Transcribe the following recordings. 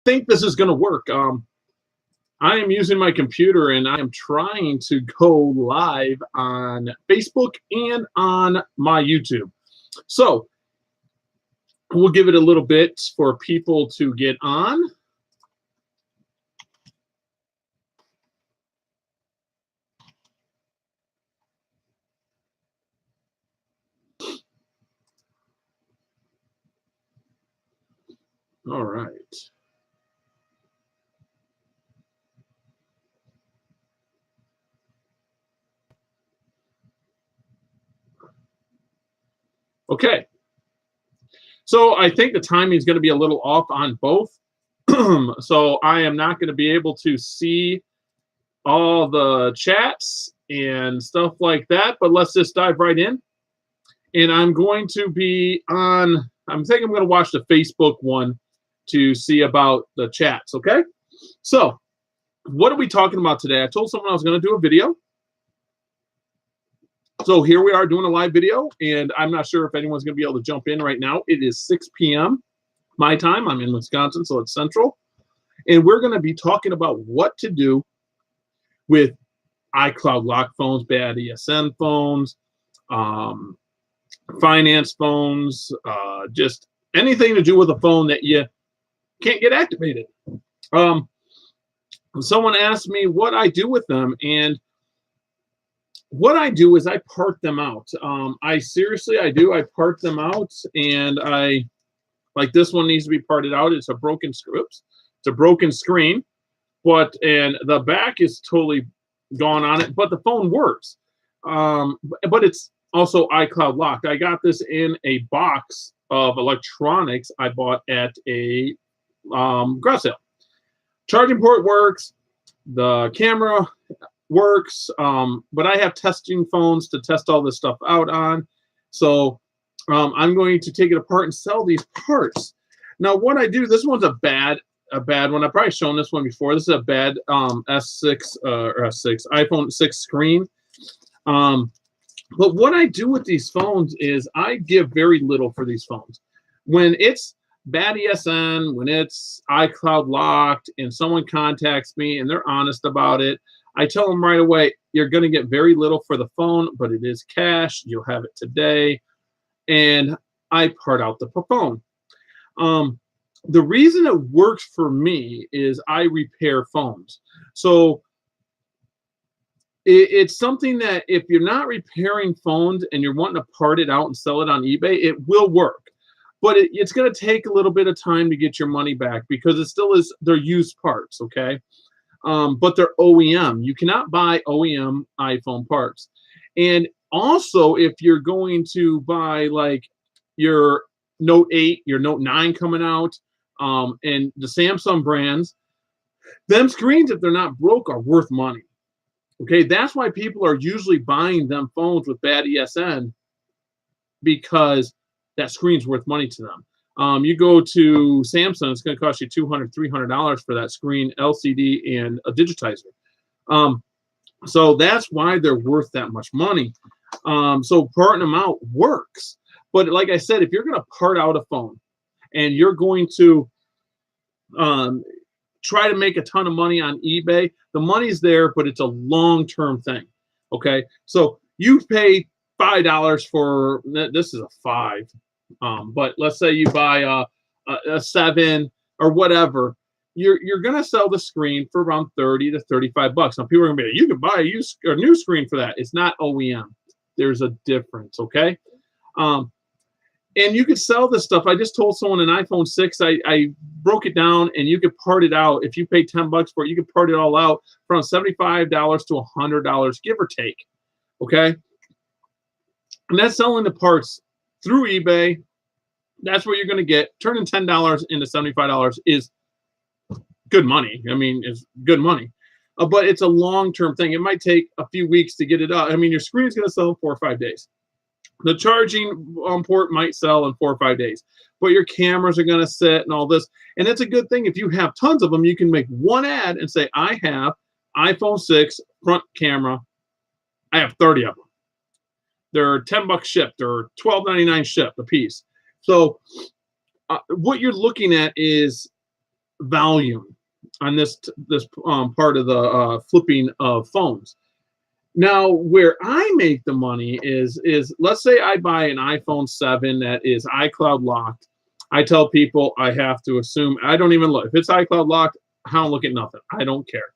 think this is going to work. I am using my computer and I am trying to go live on Facebook and on my YouTube. So we'll give it a little bit for people to get on. All right. Okay. So I think the timing is going to be a little off on both. So I am not going to be able to see all the chats and stuff like that, but let's just dive right in. And I'm going to be on, I'm thinking I'm going to watch the Facebook one to see about the chats, okay? So what are we talking about today? I told someone I was going to do a video. So here we are doing a live video, and I'm not sure if anyone's going to be able to jump in right now. It is 6 p.m. my time. I'm in Wisconsin, so it's central. And we're going to be talking about what to do with iCloud lock phones, bad ESN phones, finance phones, just anything to do with a phone that you can't get activated. Someone asked me what I do with them, and what I do is I part them out. I do. I part them out, and like this one needs to be parted out. It's a broken script. It's a broken screen, and the back is totally gone on it, but the phone works. But it's also iCloud locked. I got this in a box of electronics I bought at a garage sale. Charging port works. The camera works, but I have testing phones to test all this stuff out on. So I'm going to take it apart and sell these parts. Now, what I do, this one's a bad one. I've probably shown this one before. This is a bad iPhone 6 screen. But what I do with these phones is I give very little for these phones. When it's bad ESN, when it's iCloud locked, and someone contacts me and they're honest about it, I tell them right away, you're going to get very little for the phone, but it is cash. You'll have it today. And I part out the phone. The reason it works for me is I repair phones. So it's something that if you're not repairing phones and you're wanting to part it out and sell it on eBay, it will work. But it's going to take a little bit of time to get your money back because it still is, they're used parts, okay? But they're OEM. You cannot buy OEM iPhone parts. And also, if you're going to buy like your Note 8, your Note 9 coming out, and the Samsung brands, them screens, if they're not broke, are worth money. Okay, that's why people are usually buying them phones with bad ESN, because that screen's worth money to them. You go to Samsung, it's going to cost you $200, $300 for that screen, LCD, and a digitizer. So that's why they're worth that much money. So parting them out works. But like I said, if you're going to part out a phone and you're going to try to make a ton of money on eBay, the money's there, but it's a long-term thing. Okay, so you pay $5 for, this is a 5. But let's say you buy a 7 or whatever, you're going to sell the screen for around 30 to 35 bucks. Now people are going to be like, you can buy a new screen for that. It's not OEM. There's a difference, okay? And you could sell this stuff. I just told someone an iPhone 6, I broke it down, and you could part it out. If you pay 10 bucks for it, you could part it all out from $75 to $100, give or take, okay? And that's selling the parts through eBay. That's where you're going to get. Turning $10 into $75 is good money. I mean, it's good money. But it's a long-term thing. It might take a few weeks to get it up. I mean, your screen's going to sell in 4 or 5 days. The charging port might sell in 4 or 5 days. But your cameras are going to sit and all this. And it's a good thing. If you have tons of them, you can make one ad and say, I have iPhone 6 front camera. I have 30 of them. They're 10 bucks shipped or $12.99 shipped a piece. So what you're looking at is volume on this part of the flipping of phones. Now, where I make the money is let's say I buy an iPhone 7 that is iCloud locked. I tell people I have to assume, I don't even look. If it's iCloud locked, I don't look at nothing. I don't care.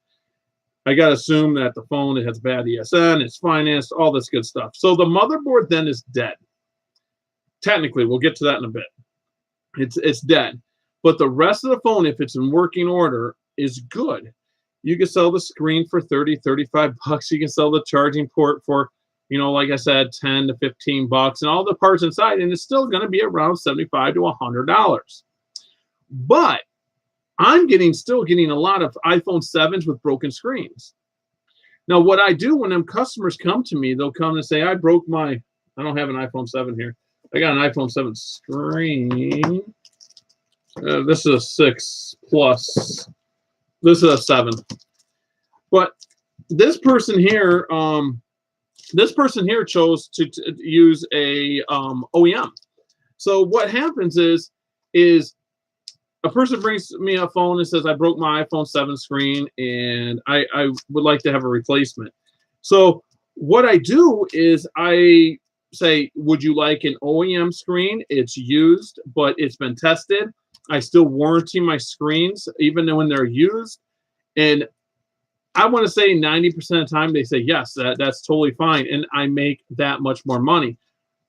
I got to assume that the phone, it has bad ESN, it's financed, all this good stuff. So the motherboard then is dead. Technically, we'll get to that in a bit. It's dead. But the rest of the phone, if it's in working order, is good. You can sell the screen for 30, 35 bucks. You can sell the charging port for, you know, like I said, 10 to 15 bucks and all the parts inside, and it's still going to be around $75 to $100. But I'm still getting a lot of iPhone 7s with broken screens. Now, what I do when them customers come to me, they'll come and say, I don't have an iPhone 7 here. I got an iPhone 7 screen. This is a 6 Plus. This is a 7. But this person here chose to use a OEM. So what happens is a person brings me a phone and says, I broke my iPhone 7 screen and I would like to have a replacement. So what I do is I say, would you like an OEM screen? It's used, but it's been tested. I still warranty my screens, even when they're used. And I want to say 90% of the time they say, yes, that's totally fine. And I make that much more money.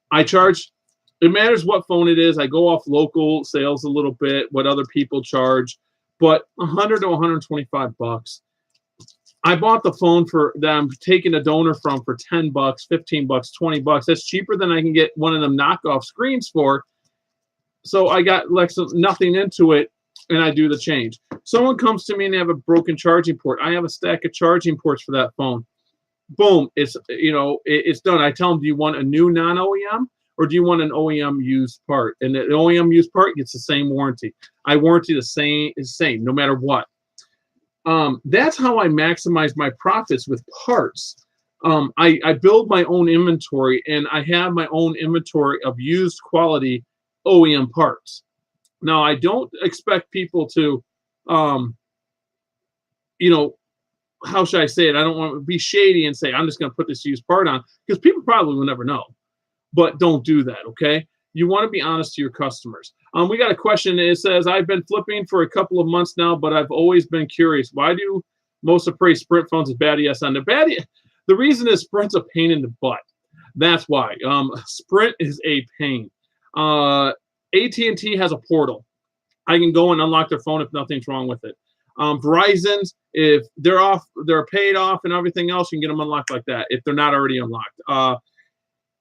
I charge, it matters what phone it is. I go off local sales a little bit, what other people charge, but 100 to 125 bucks. I bought the phone that I'm taking a donor from for 10 bucks, 15 bucks, 20 bucks. That's cheaper than I can get one of them knockoff screens for. So I got like nothing into it, and I do the change. Someone comes to me and they have a broken charging port. I have a stack of charging ports for that phone. Boom, it's done. I tell them, do you want a new non-OEM or do you want an OEM used part? And the OEM used part gets the same warranty. I warranty the same no matter what. That's how I maximize my profits with parts. I build my own inventory, and I have my own inventory of used quality OEM parts. Now, I don't expect people to, how should I say it? I don't want to be shady and say, I'm just going to put this used part on, because people probably will never know. But don't do that, okay? You want to be honest to your customers. We got a question. It says, I've been flipping for a couple of months now, but I've always been curious. Why do most appraised Sprint phones with bad ESN? The reason is Sprint's a pain in the butt. That's why. Sprint is a pain. AT&T has a portal. I can go and unlock their phone if nothing's wrong with it. Verizon's, if they're paid off and everything else, you can get them unlocked like that if they're not already unlocked.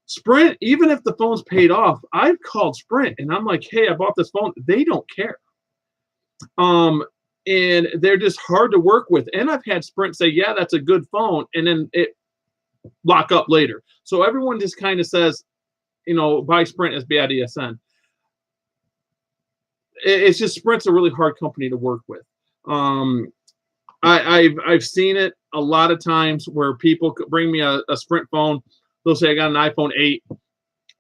Sprint, even if the phone's paid off, I've called Sprint and I'm like, hey, I bought this phone. They don't care. And they're just hard to work with. And I've had Sprint say, yeah, that's a good phone, and then it lock up later. So everyone just kind of says, buy Sprint as bad ESN. It's just Sprint's a really hard company to work with. I've seen it a lot of times where people bring me a Sprint phone. They'll say, I got an iPhone 8.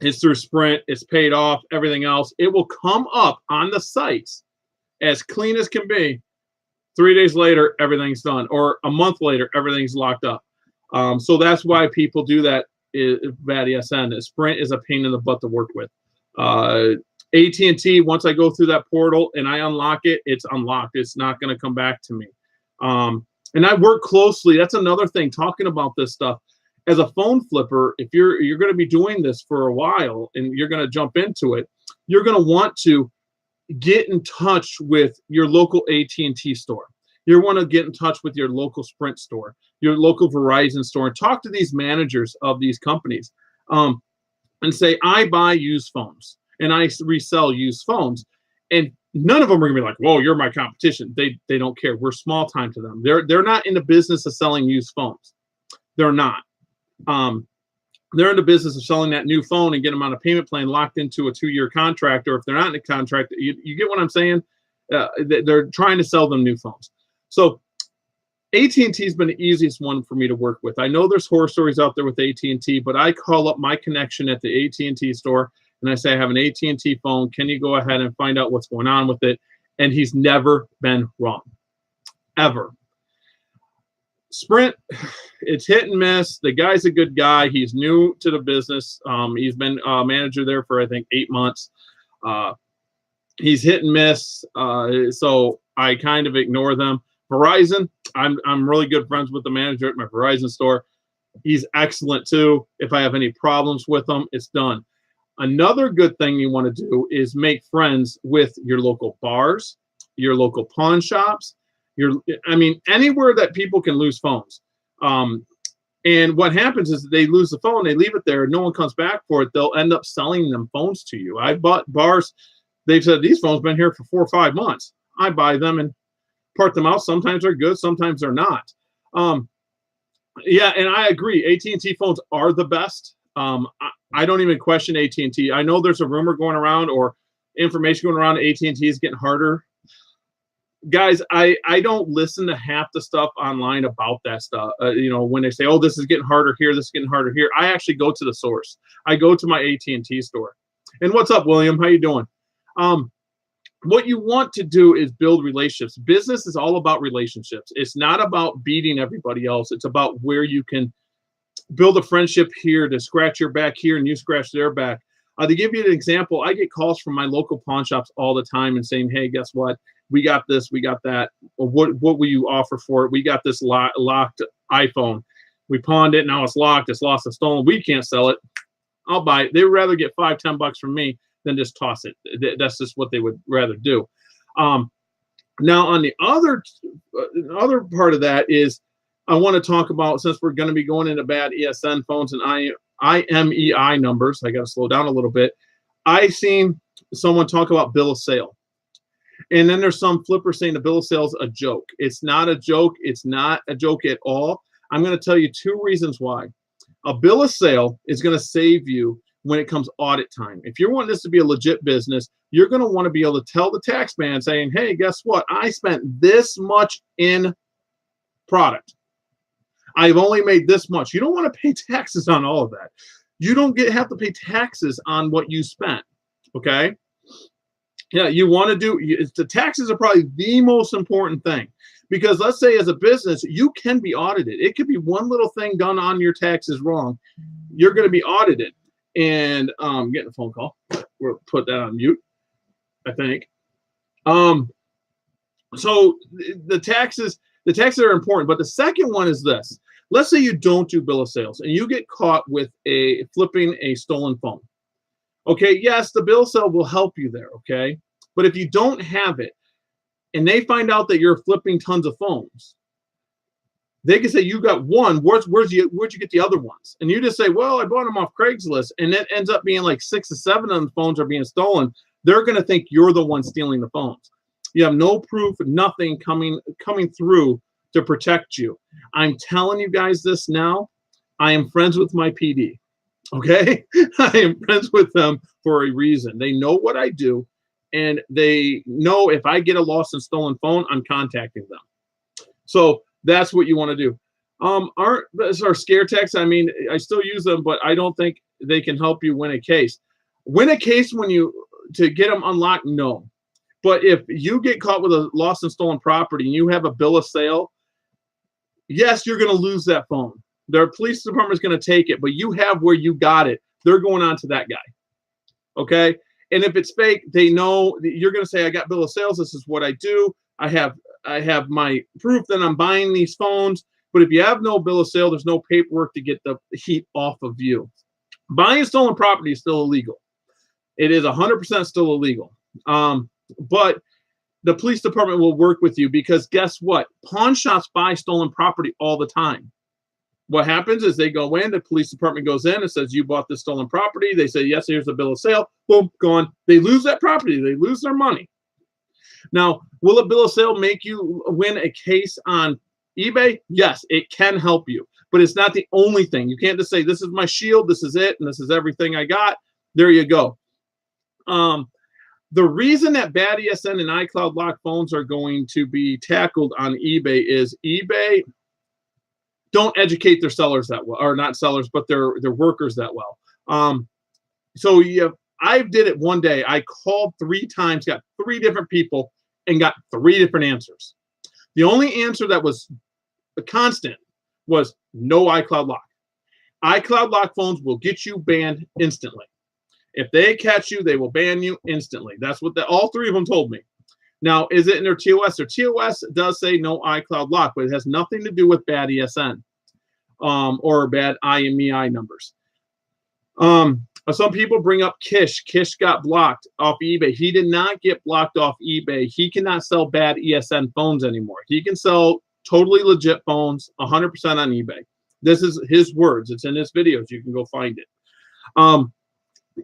It's through Sprint. It's paid off. Everything else. It will come up on the sites as clean as can be. 3 days later, everything's done. Or a month later, everything's locked up. So that's why people do that. Bad ESN. Sprint is a pain in the butt to work with. AT&T, once I go through that portal and I unlock it, it's unlocked. It's not going to come back to me. And I work closely. That's another thing, talking about this stuff. As a phone flipper, if you're going to be doing this for a while and you're going to jump into it, you're going to want to get in touch with your local AT&T store. You want to get in touch with your local Sprint store, your local Verizon store, and talk to these managers of these companies and say, I buy used phones and I resell used phones. And none of them are going to be like, whoa, you're my competition. They don't care. We're small time to them. They're not in the business of selling used phones. They're not. They're in the business of selling that new phone and get them on a payment plan locked into a 2-year contract. Or if they're not in a contract, you get what I'm saying? They're trying to sell them new phones. So AT&T has been the easiest one for me to work with. I know there's horror stories out there with AT&T, but I call up my connection at the AT&T store and I say, I have an AT&T phone. Can you go ahead and find out what's going on with it? and he's never been wrong, ever. Sprint, it's hit and miss. The guy's a good guy. He's new to the business. He's been a manager there for, I think, 8 months. He's hit and miss, so I kind of ignore them. Verizon, I'm really good friends with the manager at my Verizon store. He's excellent too. If I have any problems with him, it's done. Another good thing you want to do is make friends with your local bars, your local pawn shops, anywhere that people can lose phones. And what happens is they lose the phone, they leave it there, and no one comes back for it. They'll end up selling them phones to you. I bought bars. They've said these phones been here for 4 or 5 months. I buy them and part them out. Sometimes they're good, sometimes they're not. Yeah, and I agree. AT&T phones are the best. I don't even question AT&T. I know there's a rumor going around or information going around. AT&T is getting harder. Guys, I don't listen to half the stuff online about that stuff. When they say, "Oh, this is getting harder here, this is getting harder here," I actually go to the source. I go to my AT&T store. And what's up, William? How you doing? What you want to do is build relationships. Business is all about relationships. It's not about beating everybody else. It's about where you can build a friendship here to scratch your back here and you scratch their back. To give you an example, I get calls from my local pawn shops all the time and saying, "Hey, guess what? We got this, we got that. What will you offer for it? We got this locked iPhone. We pawned it. Now it's locked. It's lost and stolen. We can't sell it. I'll buy it." They would rather get $5-10 from me than just toss it. That's just what they would rather do. Now, on the other part of that is I want to talk about, since we're going to be going into bad ESN phones and IMEI numbers, I got to slow down a little bit. I seen someone talk about bill of sale. And then there's some flipper saying the bill of sale is a joke. It's not a joke. It's not a joke at all. I'm going to tell you 2 reasons why. A bill of sale is going to save you when it comes audit time. If you're wanting this to be a legit business, you're going to want to be able to tell the tax man saying, "Hey, guess what? I spent this much in product. I've only made this much." You don't want to pay taxes on all of that. You don't have to pay taxes on what you spent. Okay? Yeah, you want to do, the taxes are probably the most important thing. Because let's say as a business, you can be audited. It could be one little thing done on your taxes wrong. You're going to be audited. And getting a phone call. We'll put that on mute, I think. So the taxes are important. But the second one is this. Let's say you don't do bill of sales and you get caught with flipping a stolen phone. Okay, yes, the bill of sale will help you there, okay? But if you don't have it and they find out that you're flipping tons of phones, they can say, "You got one. Where'd you get the other ones?" And you just say, "Well, I bought them off Craigslist," and it ends up being like 6 or 7 of the phones are being stolen. They're going to think you're the one stealing the phones. You have no proof, nothing coming through to protect you. I'm telling you guys this now. I am friends with my PD. Okay, I am friends with them for a reason. They know what I do, and they know if I get a lost and stolen phone, I'm contacting them. So that's what you want to do. Our scare texts, I mean, I still use them, but I don't think they can help you win a case. Win a case to get them unlocked, no. But if you get caught with a lost and stolen property and you have a bill of sale, yes, you're going to lose that phone. Their police department is going to take it, but you have where you got it. They're going on to that guy. Okay? And if it's fake, they know you're going to say, "I got bill of sales. This is what I do. I have my proof that I'm buying these phones." But if you have no bill of sale, there's no paperwork to get the heat off of you. Buying stolen property is still illegal. It is 100% still illegal. But the police department will work with you because guess what? Pawn shops buy stolen property all the time. What happens is they go in, the police department goes in and says, "You bought this stolen property." They say, "Yes, here's the bill of sale." Boom, gone. They lose that property. They lose their money. Now, will a bill of sale make you win a case on eBay? Yes, it can help you, but it's not the only thing. You can't just say, "This is my shield, this is it, and this is everything I got." There you go. The reason that bad ESN and iCloud lock phones are going to be tackled on eBay is eBay don't educate their sellers that well, or not sellers, but their workers that well. So I did it one day. I called 3 times, got 3 different people, and got 3 different answers. The only answer that was a constant was no iCloud lock. iCloud lock phones will get you banned instantly. If they catch you, they will ban you instantly. That's what all 3 of them told me. Now, is it in their TOS? Their TOS does say no iCloud lock, but it has nothing to do with bad ESN or bad IMEI numbers. Some people bring up Kish. Kish got blocked off eBay. He did not get blocked off eBay. He cannot sell bad ESN phones anymore. He can sell totally legit phones 100% on eBay. This is his words. It's in his videos. You can go find it.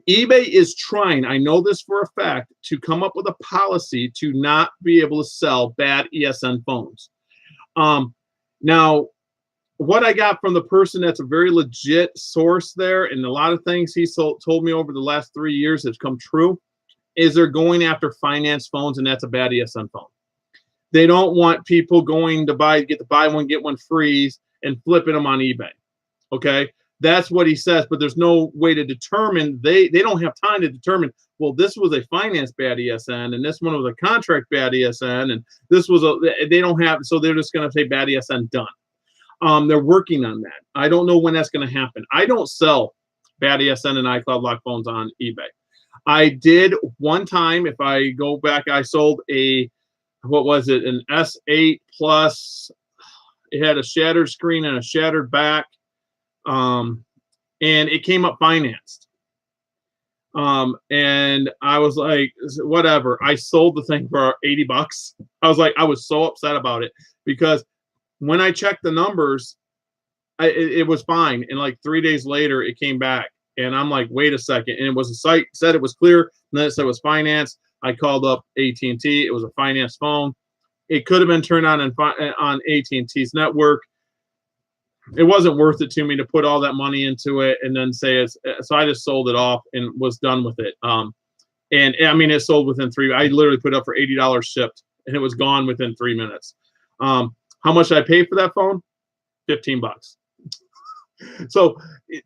eBay is trying, I know this for a fact, to come up with a policy to not be able to sell bad ESN phones. Now, what I got from the person that's a very legit source there, and a lot of things he told me over the last 3 years has come true, is they're going after finance phones, and that's a bad ESN phone. They don't want people going to get the buy one, get one free and flipping them on eBay. Okay? That's what he says, but there's no way to determine. They don't have time to determine, well, this was a finance bad ESN, and this one was a contract bad ESN, and this was they don't have, so they're just going to say bad ESN done. They're working on that. I don't know when that's going to happen. I don't sell bad ESN and iCloud lock phones on eBay. I did one time, if I go back, I sold what was it, an S8 Plus. It had a shattered screen and a shattered back. And it came up financed. And I was like, whatever. I sold the thing for $80. I was so upset about it because when I checked the numbers, it was fine. And like 3 days later, it came back. And I'm like, wait a second. And it was a site said it was clear. And then it said it was financed. I called up AT&T. It was a finance phone. It could have been turned on AT&T's network. It wasn't worth it to me to put all that money into it and then say it's, so I just sold it off and was done with it. And I mean, it sold within I literally put it up for $80 shipped and it was gone within 3 minutes. How much did I pay for that phone? $15. So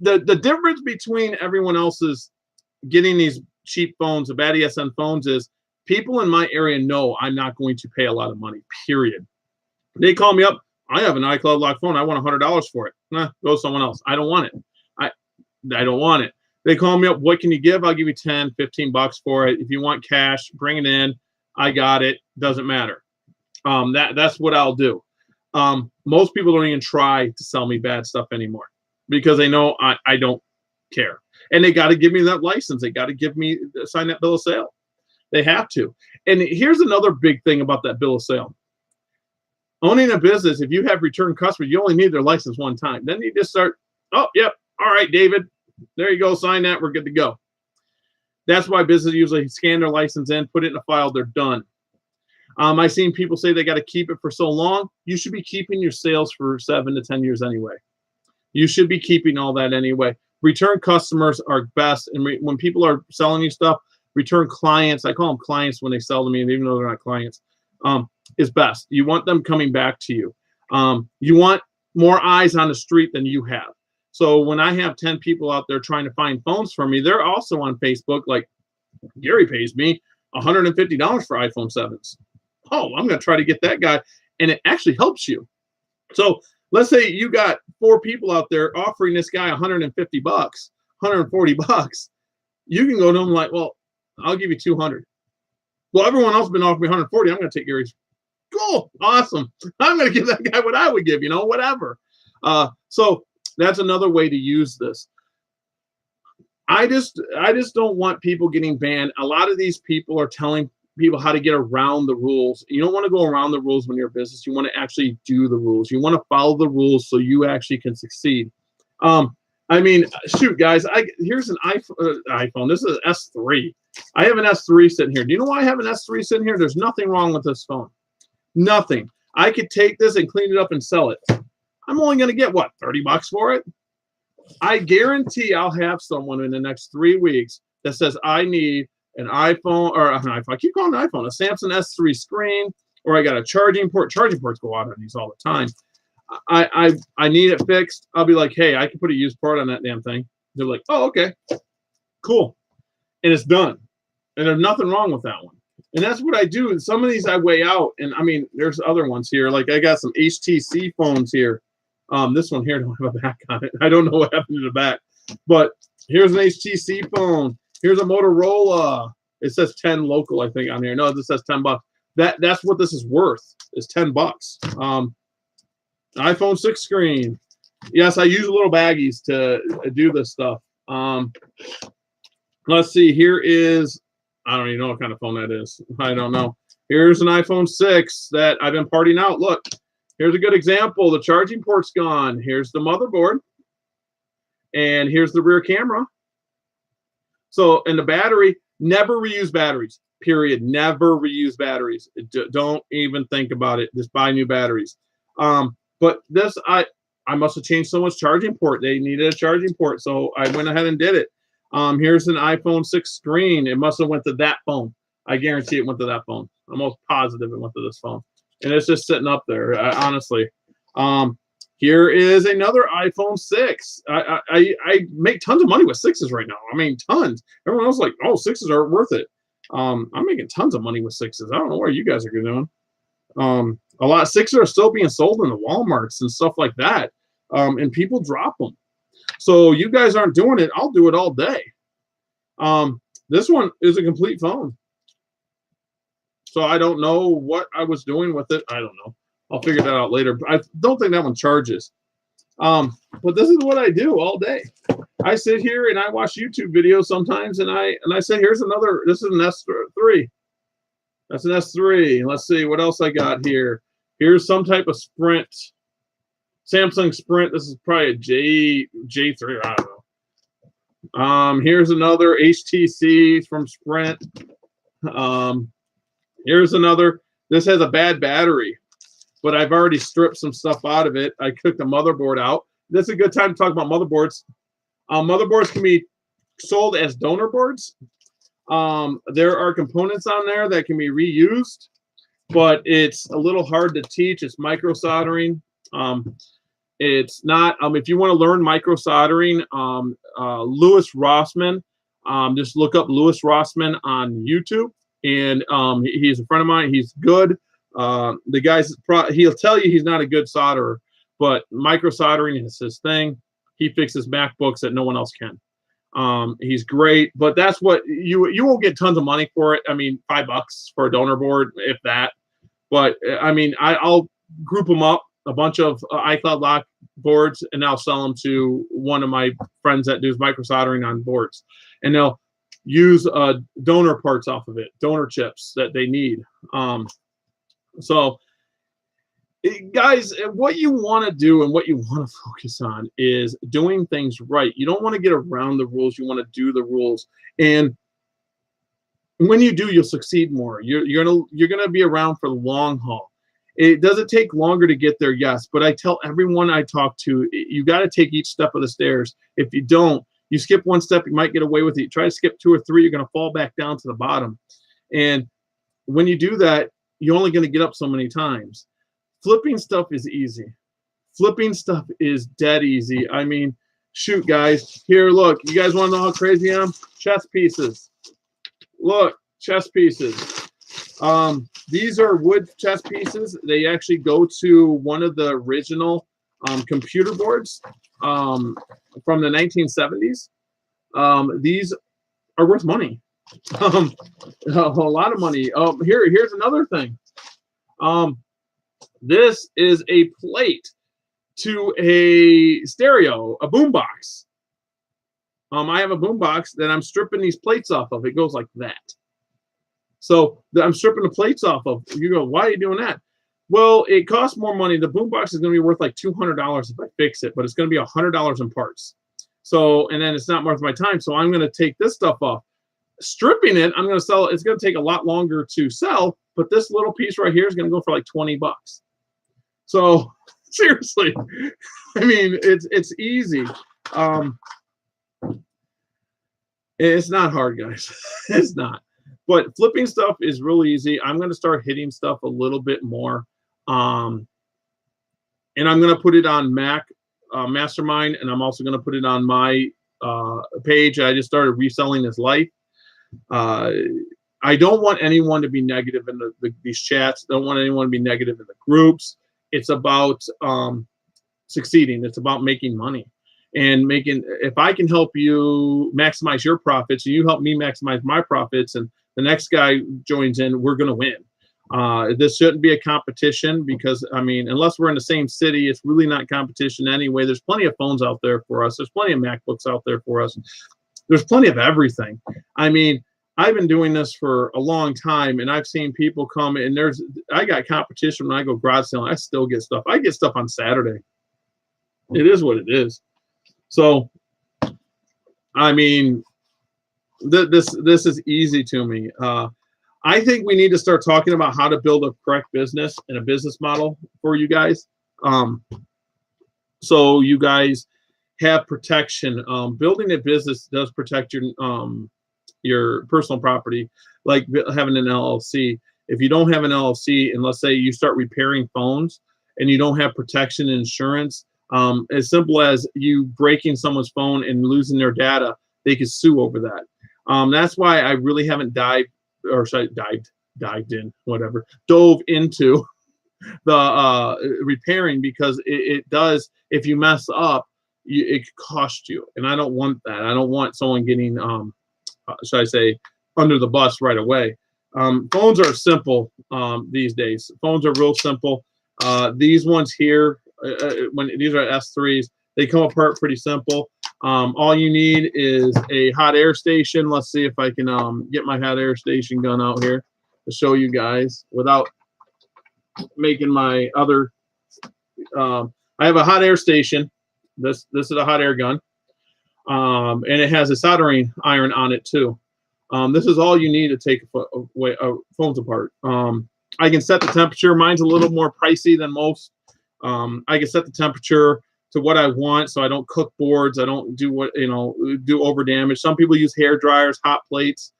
the difference between everyone else's getting these cheap phones, the bad ESN phones, is people in my area know I'm not going to pay a lot of money, period. They call me up. I have an iCloud lock phone. I want $100 for it. Go to someone else. I don't want it. I don't want it. They call me up. What can you give? I'll give you 10, 15 bucks for it. If you want cash, bring it in. I got it. Doesn't matter. That's what I'll do. Most people don't even try to sell me bad stuff anymore because they know I don't care. And they got to give me that license. They got to sign that bill of sale. They have to. And here's another big thing about that bill of sale. Owning a business, if you have return customers, you only need their license one time. Then you just start, oh, yep, all right, David, there you go, sign that, we're good to go. That's why businesses usually scan their license in, put it in a file, they're done. I've seen people say they got to keep it for so long. You should be keeping your sales for 7 to 10 years anyway. You should be keeping all that anyway. Return customers are best. And when people are selling you stuff, return clients, I call them clients when they sell to me, even though they're not clients, is best. You want them coming back to you. You want more eyes on the street than you have. So when I have 10 people out there trying to find phones for me, they're also on Facebook. Like Gary pays me $150 for iPhone 7s. Oh, I'm going to try to get that guy. And it actually helps you. So let's say you got 4 people out there offering this guy $150, $140. You can go to them like, well, I'll give you 200. Well, everyone else has been offering me 140. I'm going to take Gary's. Cool. Awesome. I'm going to give that guy what I would give, whatever. So that's another way to use this. I just don't want people getting banned. A lot of these people are telling people how to get around the rules. You don't want to go around the rules when you're a business. You want to actually do the rules. You want to follow the rules so you actually can succeed. I mean, shoot, guys, here's an iPhone. This is an S3. I have an S3 sitting here. Do you know why I have an S3 sitting here? There's nothing wrong with this phone. Nothing. I could take this and clean it up and sell it. I'm only going to get, what, $30 for it? I guarantee I'll have someone in the next 3 weeks that says, I need an iPhone, or an iPhone. I keep calling it an iPhone, a Samsung S3 screen, or I got a charging port. Charging ports go out on these all the time. I need it fixed. I'll be like, hey, I can put a used part on that damn thing. They're like, oh, okay, cool. And it's done. And there's nothing wrong with that one. And that's what I do. And some of these I weigh out. And I mean, there's other ones here. Like I got some HTC phones here. This one here don't have a back on it. I don't know what happened to the back. But here's an HTC phone. Here's a Motorola. It says 10 local, I think, on here. No, this says 10 bucks. That's what this is worth, is 10 bucks. iPhone 6 screen. Yes, I use little baggies to do this stuff. Let's see. Here is, I don't even know what kind of phone that is. I don't know. Here's an iPhone 6 that I've been partying out. Look, here's a good example. The charging port's gone. Here's the motherboard. And here's the rear camera. So, and the battery, never reuse batteries, period. Never reuse batteries. Don't even think about it. Just buy new batteries. But this, I must have changed someone's charging port. They needed a charging port, so I went ahead and did it. Here's an iPhone 6 screen. It must have went to that phone. I guarantee it went to that phone. I'm almost positive it went to this phone. And it's just sitting up there, honestly. Here is another iPhone 6. I make tons of money with 6s right now. I mean, tons. Everyone else is like, oh, 6s are worth it. I'm making tons of money with 6s. I don't know what you guys are doing. A lot of 6s are still being sold in the Walmarts and stuff like that. And people drop them. So you guys aren't doing it. I'll do it all day. This one is a complete phone. So I don't know what I was doing with it. I don't know. I'll figure that out later. I don't think that one charges. But this is what I do all day. I sit here and I watch YouTube videos sometimes, and I say, here's another. This is an S3. That's an S3. Let's see what else I got here. Here's some type of Sprint, Samsung Sprint. This is probably a J3. I don't know. Here's another HTC from Sprint. Here's another. This has a bad battery, but I've already stripped some stuff out of it. I took the motherboard out. This is a good time to talk about motherboards. Motherboards can be sold as donor boards. There are components on there that can be reused, but it's a little hard to teach. It's micro soldering. It's not. If you want to learn micro soldering, Louis Rossman, just look up Louis Rossman on YouTube, and he's a friend of mine. He's good. The guy's he'll tell you he's not a good solderer, but micro soldering is his thing. He fixes MacBooks that no one else can. He's great, but that's what you won't get tons of money for it. I mean, $5 for a donor board, if that. But I mean, I'll group them up, a bunch of iCloud lock boards, and I'll sell them to one of my friends that does micro soldering on boards, and they'll use donor parts off of it, donor chips that they need. So, guys, what you want to do and what you want to focus on is doing things right. You don't want to get around the rules. You want to do the rules, and when you do, you'll succeed more. You're gonna be around for the long haul. Does it take longer to get there? Yes, but I tell everyone I talk to, you got to take each step of the stairs. If you don't, you skip one step, you might get away with it. You try to skip 2 or 3, you're going to fall back down to the bottom. And when you do that, you're only going to get up so many times. Flipping stuff is easy. Flipping stuff is dead easy. I mean, shoot, guys. Here, look. You guys want to know how crazy I am? Chess pieces. Look, chess pieces. These are wood chess pieces. They actually go to one of the original computer boards from the 1970s. These are worth money. A lot of money. Here's another thing. This is a plate to a stereo, a boombox. I have a boombox that I'm stripping these plates off of. It goes like that. So I'm stripping the plates off of. You go, why are you doing that? Well, it costs more money. The boombox is going to be worth like $200 if I fix it, but it's going to be $100 in parts. So, and then it's not worth my time. So I'm going to take this stuff off. Stripping it, I'm going to sell it. It's going to take a lot longer to sell, but this little piece right here is going to go for like $20. So seriously, I mean, it's easy. It's not hard, guys. It's not. But flipping stuff is really easy. I'm going to start hitting stuff a little bit more. And I'm going to put it on Mac Mastermind, and I'm also going to put it on my page. I just started reselling this life. I don't want anyone to be negative in these chats. Don't want anyone to be negative in the groups. It's about succeeding. It's about making money and if I can help you maximize your profits and you help me maximize my profits and the next guy joins in, we're going to win. This shouldn't be a competition because, I mean, unless we're in the same city, it's really not competition anyway. There's plenty of phones out there for us. There's plenty of MacBooks out there for us. There's plenty of everything. I mean, I've been doing this for a long time, and I've seen people come and I got competition when I go garage selling. I still get stuff. I get stuff on Saturday. It is what it is. So, I mean, this is easy to me. I think we need to start talking about how to build a correct business and a business model for you guys. So you guys have protection. Building a business does protect your personal property, like having an LLC. If you don't have an LLC, and let's say you start repairing phones and you don't have protection and insurance, as simple as you breaking someone's phone and losing their data, they could sue over that. That's why I really haven't dived into the repairing, because it does, if you mess up, it could cost you, and I don't want that. I don't want someone getting should I say, under the bus right away. Phones are simple these days. Phones are real simple. These ones here, when these are S3s, they come apart pretty simple. All you need is a hot air station. Let's see if I can get my hot air station gun out here to show you guys without making my other. I have a hot air station. This is a hot air gun. And it has a soldering iron on it too. This is all you need to take phones apart. I can set the temperature. Mine's a little more pricey than most. I can set the temperature to what I want, so I don't cook boards. I don't do do over damage. Some people use hair dryers, hot plates.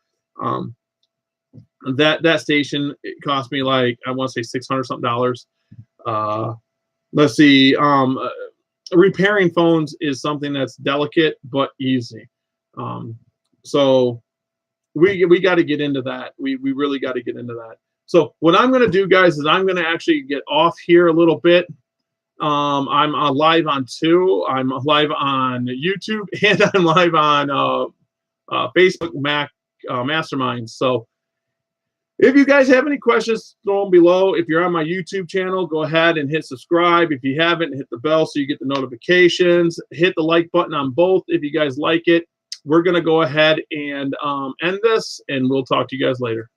That station, it cost me like, I want to say $600 something. Let's see. Repairing phones is something that's delicate but easy. So we got to get into that. We really got to get into that. So what I'm going to do, guys, is I'm going to actually get off here a little bit. I'm live on I'm live on YouTube, and I'm live on Facebook Masterminds. So if you guys have any questions, throw them below. If you're on my YouTube channel, go ahead and hit subscribe. If you haven't, hit the bell so you get the notifications. Hit the like button on both if you guys like it. We're going to go ahead and end this, and we'll talk to you guys later.